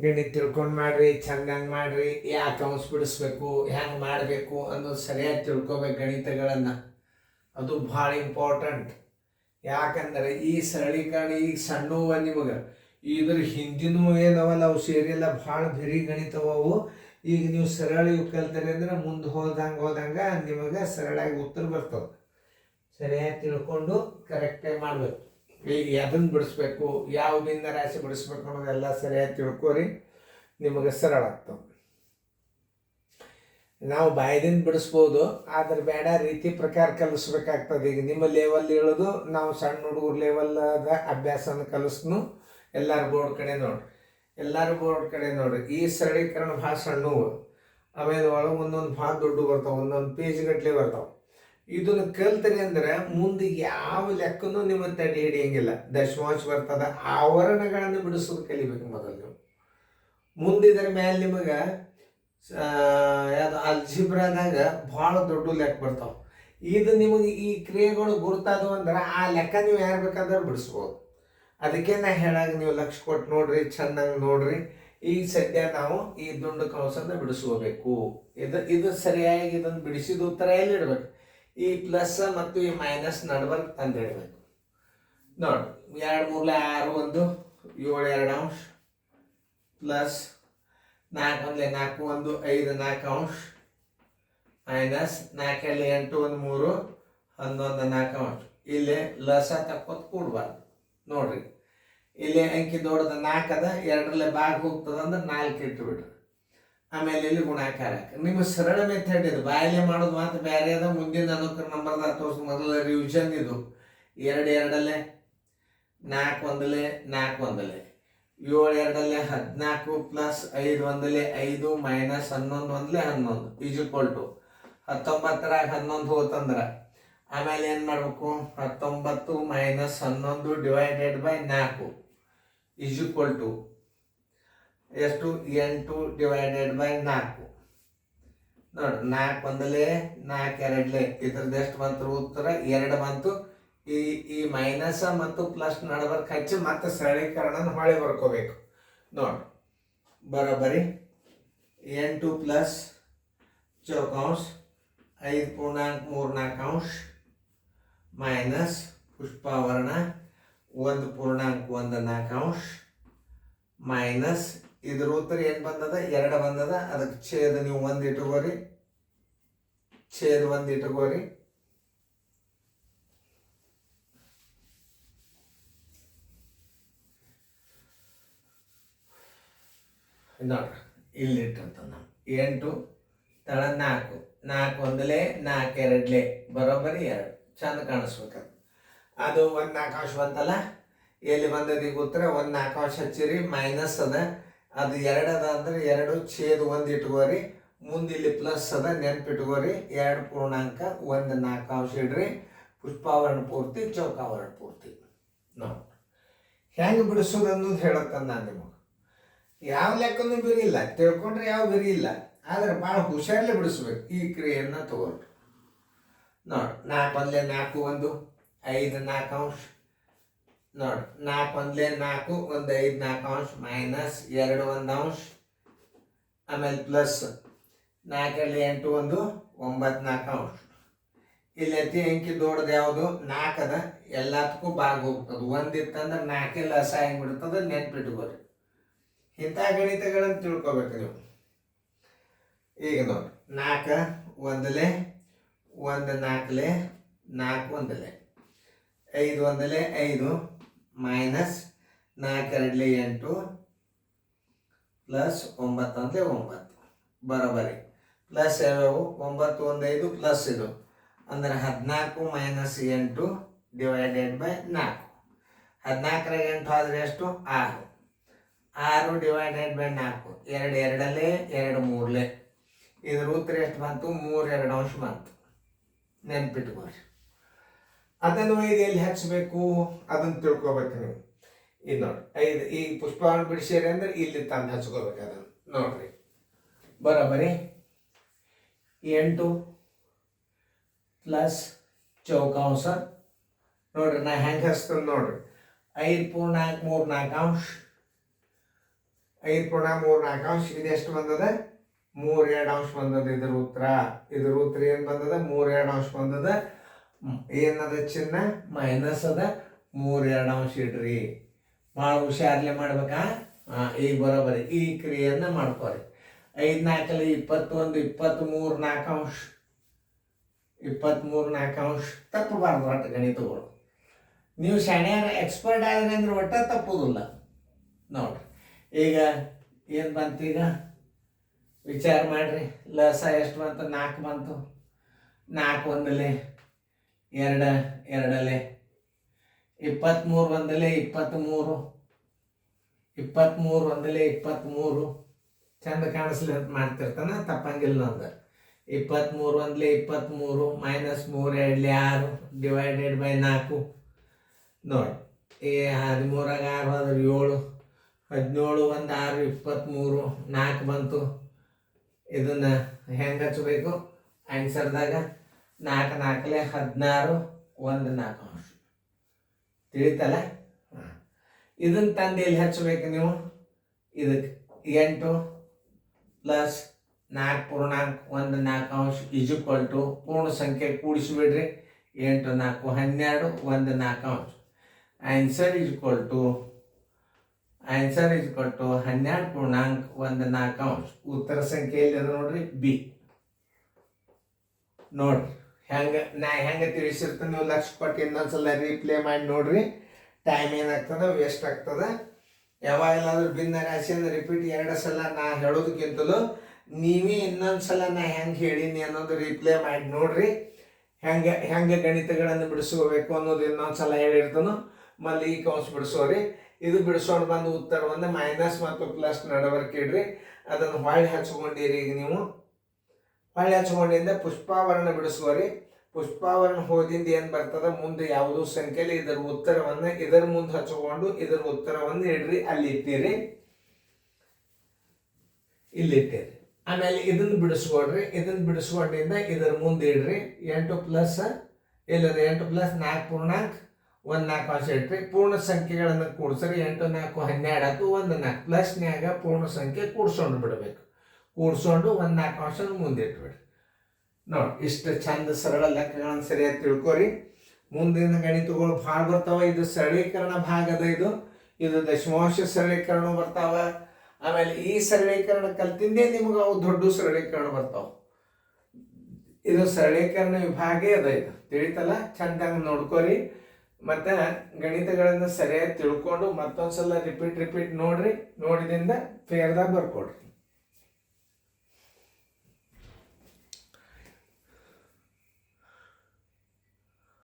ಗಣಿತ ತಿಳ್ಕೊಂಡು ಮಾಡ್ರಿ, ಚಂದಂಗೆ ಮಾಡ್ರಿ. ಯಾಕೆ ಅಂಶ ಬಿಡಿಸ್ಬೇಕು, ಹೆಂಗೆ ಮಾಡಬೇಕು ಅನ್ನೋದು ಸರಿಯಾಗಿ ತಿಳ್ಕೊಬೇಕು ಗಣಿತಗಳನ್ನು. ಅದು ಭಾಳ ಇಂಪಾರ್ಟೆಂಟ್. ಯಾಕಂದರೆ ಈ ಸರಳೀಕರಣ ಈಗ ಸಣ್ಣವ ನಿಮಗೆ ಇದ್ರ ಹಿಂದಿನೂ ಏನವಲ್ಲ ಅವು ಸೇರಿಯಲ್ಲ ಭಾಳ ಬೆರಿ ಗಣಿತವವು. ಈಗ ನೀವು ಸರಳ ಇವು ಕಲ್ತರಿ ಅಂದ್ರೆ ಮುಂದೆ ಹೋದಂಗೆ ನಿಮಗೆ ಸರಳಾಗಿ ಉತ್ತರ ಬರ್ತವೆ. ಸರಿಯಾಗಿ ತಿಳ್ಕೊಂಡು ಕರೆಕ್ಟಾಗಿ ಮಾಡಬೇಕು. ಈಗ ಅದನ್ನು ಬಿಡಿಸ್ಬೇಕು, ಯಾವ ಭಿನ್ನ ರಾಶಿ ಬಿಡಿಸ್ಬೇಕು ಅನ್ನೋದೆಲ್ಲ ಸರಿಯಾಗಿ ತಿಳ್ಕೊರಿ, ನಿಮಗೆ ಸರಳ ಆಗ್ತವೆ. ನಾವು ಬಾಯ್ದಿಂದ ಬಿಡಿಸ್ಬೋದು, ಆದ್ರೆ ಬೇಡ ರೀತಿ ಪ್ರಕಾರ ಕಲಿಸ್ಬೇಕಾಗ್ತದೆ. ಈಗ ನಿಮ್ಮ ಲೆವೆಲ್ ಹೇಳೋದು ನಾವು ಸಣ್ಣ ಹುಡುಗರು ಲೆವೆಲ್ದ ಅಭ್ಯಾಸನ ಕಲಿಸ್ನು. ಎಲ್ಲರೂ ಬೋರ್ಡ್ ಕಡೆ ನೋಡ್ರಿ, ಎಲ್ಲರೂ ಬೋರ್ಡ್ ಕಡೆ ನೋಡ್ರಿ. ಈ ಸರಳೀಕರಣ ಭಾಳ ಸಣ್ಣವು, ಆಮೇಲೆ ಒಳಗೆ ಒಂದೊಂದು ಭಾಳ ದೊಡ್ಡ ಬರ್ತಾವೆ, ಒಂದೊಂದು ಪೇಜ್ ಗಟ್ಟಲೆ ಬರ್ತಾವೆ. ಇದನ್ನು ಕಲ್ತರಿ ಅಂದ್ರೆ ಮುಂದೆ ಯಾವ ಲೆಕ್ಕನೂ ನಿಮ್ಮ ತಡೆ ಹಿಡಿಯಂಗಿಲ್ಲ. ದಶಮಾಂಶ ಬರ್ತದ, ಆವರಣಗಳನ್ನು ಬಿಡಿಸೋದು ಕಲಿಬೇಕು ಮೊದಲು ನೀವು. ಮುಂದೆ ಇದರ ಮೇಲೆ ನಿಮಗೆ ಯಾವುದು ಅಲ್ಜಿಬ್ರಾದಾಗ ಭಾಳ ದೊಡ್ಡ ಲೆಕ್ಕ ಬರ್ತಾವೆ. ಇದು ನಿಮಗೆ ಈ ಕ್ರಿಯೆಗಳು ಗುರುತಾದವು ಅಂದ್ರೆ ಆ ಲೆಕ್ಕ ನೀವು ಯಾರು ಬೇಕಾದ್ರೆ ಬಿಡಿಸ್ಬೋದು. ಅದಕ್ಕೆ ನಾ ಹೇಳಾಗ ನೀವು ಲಕ್ಷ ಕೊಟ್ಟು ನೋಡ್ರಿ, ಚೆನ್ನಾಗಿ ನೋಡ್ರಿ. ಈಗ ಸದ್ಯ ನಾವು ಈ ದುಂಡು ಕಂಸನ್ನು ಬಿಡಿಸ್ಕೋಬೇಕು. ಇದು ಸರಿಯಾಗಿ ಇದನ್ನು ಬಿಡಿಸಿದ ಉತ್ತರ ಎಲ್ಲಿ ಇಡ್ಬೇಕು? ಈ ಪ್ಲಸ್ ಮತ್ತು ಈ ಮೈನಸ್ ನಡ್ಬರ್ಕ್ ತಂದು ಇಡಬೇಕು. ನೋಡಿ, 2 3 6 1 7 2 ಅಂಶ ಪ್ಲಸ್ 4 1 4 1 5 4 ಅಂಶ ಮೈನಸ್ 4 8 1 3 11 4 ಅಂಶ. ಇಲ್ಲಿ ಲಸ ತಕ್ಕೋತ ಕೂಡಬಾರ್ದು. ನೋಡ್ರಿ, ಇಲ್ಲಿ ಅಂಕಿ ದೊಡ್ಡದ 4 ಅದ, 2ರಲ್ಲಿ ಭಾಗ ಹೋಗ್ತದ ಅಂದ್ರೆ 4 ಇಟ್ಟುಬಿಡ್ರಿ. ಆಮೇಲೆ ಇಲ್ಲಿ ಗುಣಾಕಾರ. ನಿಮ್ಮ ಸರಳ ಮೆಥಡ್ ಇದು. ಬಾಯಲ್ಲೇ ಮಾಡೋದು ಮಾತ್ರ ಬೇರೆ ಅದ. ಮುಂದಿನ ಅನುಕ್ರಮ ನಂಬರ್ದಾಗ ತೋರಿಸ್. ಮೊದಲ ರಿವಿಷನ್ ಇದು. 2 2 4 1 4 1 7 2 14 plus 5 1 5 minus 11 1 11 is equal to 19ರಾಗ 11 ಹೋತಂದ್ರೆ ಆಮೇಲೆ ಏನು ಮಾಡಬೇಕು? 19 minus 11 divided by 4 is equal to ಎಷ್ಟು? 8 ಡಿವೈಡೆಡ್ ಬೈ 4. ನೋಡಿ, 4 1 4 2 ಇದ್ರದ್ದು ಎಷ್ಟು ಬಂತು ಉತ್ತರ? 2 ಬಂತು. ಈ ಮೈನಸ್ ಮತ್ತು ಪ್ಲಸ್ ನಡಬರ್ಕ್ ಹಚ್ಚಿ ಮತ್ತೆ ಸರಳೀಕರಣ ಹೊಳೆ ಬರ್ಕೋಬೇಕು. ನೋಡಿ, ಬರೋಬ್ಬರಿ 8 ಪ್ಲಸ್ ಚೌಕಾಂಶ 5.34 ಮೈನಸ್ ಪುಷ್ಪಾವರಣ 1.14 ಮೈನಸ್ ಇದ್ರ ಉತ್ತರ ಏನು ಬಂದದ? 2 ಬಂದದ. ಅದಕ್ಕೆ ಛೇದ ನೀವು 1 ಇಟ್ಕೋರಿ, ಛೇದ 1 ಇಟ್ಕೋರಿ. ನೋಡ್ರಿ, ಇಲ್ಲಿ ಇಟ್ಟಂತ ನಾವು 8 ತಳ 4 4 1 4 2 ಬರೋಬ್ಬರಿ 2 ಚಂದ ಕಾಣಿಸ್ಬೇಕದು. ಅದು 1 4 ಅಂಶ ಬಂತಲ್ಲ, ಎಲ್ಲಿ ಬಂದದ ಈಗ ಉತ್ತರ? 1 4 ಅಂಶ ಹಚ್ಚಿರಿ, ಮೈನಸ್ ಅದ. ಅದು 2 ಅದ ಅಂದ್ರೆ 2 ಛೇದ 1 ಇಟ್ಕೋರಿ. ಮುಂದೆ ಇಲ್ಲಿ ಪ್ಲಸ್ ಅದ, ನೆನ್ಪಿಟ್ಕೋರಿ. 2.14 ಅಂಶ ಇಡ್ರಿ. ಪುಷ್ಪಾವರಣ ಪೂರ್ತಿ, ಚೌಕಾವರಣ ಪೂರ್ತಿ. ನೋಡಿ ಹೆಂಗೆ ಬಿಡಿಸೋದು ಅನ್ನೋದು ಹೇಳತ್ತಂದ ನಾನು ನಿಮಗೆ. ಯಾವ ಲೆಕ್ಕನೂ ಬಿರಿ ಇಲ್ಲ, ತಿಳ್ಕೊಂಡ್ರೆ ಯಾವ ಬಿರಿ ಇಲ್ಲ. ಆದ್ರೆ ಭಾಳ ಹುಷಾರಲ್ಲೇ ಬಿಡಿಸ್ಬೇಕು ಈ ಕ್ರಿಯೆಯನ್ನು ತಗೊಂಡ್ರು. ನೋಡಿ, 4 1 4 1 5 4 ಅಂಶ. ನೋಡಿ, 4 1 4 1 5 4 ಅಂಶ ಮೈನಸ್ 2 1 ಅಂಶ. ಆಮೇಲೆ ಪ್ಲಸ್ 4 8 1 9 4 ಅಂಶ. ಇಲ್ಲಿ ಅತಿ ಅಂಕಿ ದೊಡ್ಡದು ಯಾವುದು? 4 ಅದ. ಎಲ್ಲದಕ್ಕೂ ಭಾಗ ಹೋಗ್ತದೆ. 1 ಇತ್ತಂದ್ರೆ 4 ಲಸ ಬಿಡ್ತದೆ, ನೆನ್ಪಿಟ್ಕೋರಿ. ಇಂಥ ಗಣಿತಗಳನ್ನು ತಿಳ್ಕೊಬೇಕು ನೀವು. ಈಗ ನೋಡಿ, 4 1 1 4 4 1 5 1 5 ಮೈನಸ್ 4 2 8 ಪ್ಲಸ್ 9 1 9 ಬರೋಬರಿ. ಪ್ಲಸ್ ಯಾವ್ಯಾವು? 9 1 5 ಪ್ಲಸ್ ಇದು ಅಂದ್ರೆ 14 ಮೈನಸ್ 8 ಡಿವೈಡೆಡ್ ಬೈ 4. 14 8 ಆದ್ರೆ ಎಷ್ಟು? 6. 6 ಡಿವೈಡೆಡ್ ಬೈ 4 2 2 2 3 ಇದ್ರ ಉತ್ತರ ಎಷ್ಟು ಬಂತು? 3 2 ಅಂಶ ಬಂತು. ನೆನ್ಪಿಟ್ಕೋರಿ. ಅದನ್ನು 5 ಎಲ್ಲಿ ಹಚ್ಚಬೇಕು ಅದನ್ನು ತಿಳ್ಕೊಬೇಕು ನೀವು. ಇದು ನೋಡಿ, 5 ಈ ಪುಷ್ಪವನ್ನು ಬಿಡಿಸಿರಿ ಅಂದ್ರೆ ಇಲ್ಲಿ ತಂದು ಹಚ್ಕೋಬೇಕು ಅದನ್ನು. ನೋಡ್ರಿ, ಬರೋಬ್ಬರಿ 8 ಪ್ಲಸ್ ಚೌಕಾಂಶ. ನೋಡ್ರಿ, ನಾ ಹೆಂಗೆ ಹಚ್ತೇನೆ ನೋಡ್ರಿ. 5.34 ಅಂಶ 5 × 3 4 ಇದು ಎಷ್ಟು ಬಂದದ 3 ಬಂದದ. ಇದ್ರ ಉತ್ತರ ಏನು ಬಂದದ 3 ಬಂದದ. ಏನದ ಚಿನ್ನ ಮೈನಸ್ ಅದ 3 ಇಡ್ರಿ. ಭಾಳ ಹುಷಾರ್ಲೆ ಮಾಡ್ಬೇಕಾ. ಈಗ ಬರೋಬರಿ ಈ ಕ್ರಿಯೆಯನ್ನು ಮಾಡ್ಕೋರಿ. 5 4 21 23 4 23 4 ತಪ್ಪಬಾರ್ದು ಒಟ್ಟು ಗಣಿತಗಳು. ನೀವು ಶಾಣ್ಯಾರ ಎಕ್ಸ್ಪರ್ಟ್ ಆದ್ರೆ ಅಂದ್ರೆ ಒಟ್ಟ ತಪ್ಪೋದಿಲ್ಲ ನೋಡ್ರಿ. ಈಗ ಏನು ಬಂತು, ಈಗ ವಿಚಾರ ಮಾಡ್ರಿ. ಲಸ ಎಷ್ಟು ಬಂತು 4 ಬಂತು. 4 ಒಂದಲೆ 2 2 23 ಒಂದಲೆ 23 23 ಒಂದಲೆ 23 ಚಂದ ಕಾಣಿಸ್ಲಿ ಅಂತ ಮಾಡ್ತಿರ್ತಾನ, ತಪ್ಪಂಗಿಲ್ಲ ನಂದು. 23 ಒಂದಲೆ 23 ಮೈನಸ್ 3 2 6 ಡಿವೈಡೆಡ್ ಬೈ 4 ನೋಡಿ. 13 6 ಹೋದ್ರೆ 7 17 1 6 23 4 ಬಂತು. ಇದನ್ನು ಹೆಂಗೆ ಹಚ್ಚಬೇಕು ಆನ್ಸರ್ದಾಗ 4 4 16 1 4 ತಿಳಿತಲ್ಲ. ಇದನ್ನು ತಂದು ಎಲ್ಲಿ ಹಚ್ಚಬೇಕು ನೀವು, ಇದಕ್ಕೆ 8 ಪ್ಲಸ್ 4 ಪೂರ್ಣಾಂಕ 1 4 ಈಜ್ವಲ್ ಟು ಪೂರ್ಣ ಸಂಖ್ಯೆ ಕೂಡಿಸಿಬಿಡ್ರಿ. 8 4 12 1 4 ಆನ್ಸರ್ ಈಜ್ವಲ್ ಟು 12 ಪೂರ್ಣಾಂಕ 1 4 ಉತ್ತರ ಸಂಖ್ಯೆಯಲ್ಲಿ ಅದು ನೋಡ್ರಿ ಬಿ. ನೋಡ್ರಿ ಹೆಂಗೆ ತಿಳಿಸಿರ್ತೀನಿ, ನೀವು ಲಕ್ಷ ಕೊಟ್ಟು ಇನ್ನೊಂದ್ಸಲ ರೀಪ್ಲೇ ಮಾಡಿ ನೋಡ್ರಿ. ಟೈಮ್ ಏನಾಗ್ತದೆ ವೇಸ್ಟ್ ಆಗ್ತದೆ. ಯಾವಾಗಲಾದ್ರೂ ಭಿನ್ನ ರಾಶಿಯನ್ನು ರಿಪೀಟ್ 2 ಸಲ ನಾ ಹೇಳೋದಕ್ಕಿಂತಲೂ ನೀವೇ ಇನ್ನೊಂದ್ಸಲ ನಾ ಹೆಂಗೆ ಹೇಳೀನಿ ಅನ್ನೋದು ರೀಪ್ಲೇ ಮಾಡಿ ನೋಡ್ರಿ. ಹೆಂಗೆ ಗಣಿತಗಳನ್ನು ಬಿಡಿಸ್ಕೋಬೇಕು ಅನ್ನೋದು ಇನ್ನೊಂದ್ಸಲ ಹೇಳಿರ್ತಾನೋ. ಮళ్ళీ ಈ ಕೌನ್ಸ್ ಬಿಡಿಸೋರಿ. ಇದು ಬಿಡಿಸೋಣ ಬಂದು ಉತ್ತರವನ್ನು ಮೈನಸ್ ಮತ್ತು ಪ್ಲಸ್ ನಡವರ್ಕ್ ಇಡ್ರಿ. ಅದನ್ನು ಹೊಳ್ಳಿ ಹಚ್ಕೊಂಡಿರಿ. ಈಗ ನೀವು ಹೊಳ್ಳಿ ಹಚ್ಕೊಂಡಿಂದ ಪುಷ್ಪಾವರಣ ಬಿಡಿಸ್ಕೋರಿ. ಪುಷ್ಪಾವರಣ ಹೋದಿಂದ ಏನು ಬರ್ತದ ಮುಂದೆ ಯಾವುದೋ ಸಂಖ್ಯೆಯಲ್ಲಿ ಇದರ ಉತ್ತರವನ್ನು ಇದರ ಮುಂದೆ ಹಚ್ಕೊಂಡು ಇದರ ಉತ್ತರವನ್ನು ಇಡ್ರಿ. ಅಲ್ಲಿ ಇಟ್ಟಿರಿ, ಇಲ್ಲಿಟ್ಟಿರಿ. ಆಮೇಲೆ ಇದನ್ನು ಬಿಡಿಸ್ಕೊಡ್ರಿ. ಇದನ್ನು ಬಿಡಿಸ್ಕೊಂಡಿಂದ ಇದರ ಮುಂದೆ ಇಡ್ರಿ. 8 ಪ್ಲಸ್ 4 ಪೂರ್ಣಾಂಕ 1 4 ಇಟ್ರಿ. ಪೂರ್ಣ ಸಂಖ್ಯೆಗಳನ್ನು ಕೂಡಿಸ್ರಿ. 8 4 12 ಆಯ್ತು. 1 4 ಪ್ಲಸ್ನ್ಯಾಗ ಪೂರ್ಣ ಸಂಖ್ಯೆ ಕೂಡ್ಸೊಂಡು ಬಿಡಬೇಕು. ಕೂಡ್ಸೊಂಡು 1 4 ಮುಂದೆ ಇಟ್ಬಿಡ್ರಿ. ನೋಡಿ, ಇಷ್ಟು ಚಂದ ಸರಳ ಲೆಕ್ಕಗಳನ್ನು ಸರಿಯಾಗಿ ತಿಳ್ಕೊರಿ. ಮುಂದಿನ ಗಣಿತಗಳು ಭಾಳ ಬರ್ತಾವ. ಇದು ಸರಳೀಕರಣ ಭಾಗದ. ಇದು ದಶಮಾಂಶ ಸರಳೀಕರಣ ಬರ್ತಾವ. ಆಮೇಲೆ ಈ ಸರಳೀಕರಣ ಕಲ್ತಿಂದೇ ನಿಮ್ಗೆ ಅವು ದೊಡ್ಡ ಸರಳೀಕರಣ ಬರ್ತಾವ. ಇದು ಸರಳೀಕರಣ ವಿಭಾಗ ಅದ. ಇದು ತಿಳಿತಲ್ಲ, ಚಂದಂಗೆ ನೋಡ್ಕೊರಿ. ಮತ್ತು ಗಣಿತಗಳನ್ನು ಸರಿಯಾಗಿ ತಿಳ್ಕೊಂಡು ಮತ್ತೊಂದ್ಸಲ ರಿಪೀಟ್ ನೋಡ್ರಿ. ನೋಡಿದಿಂದ ಫೇರ್ದಾಗ ಬರ್ಕೊಡ್ರಿ.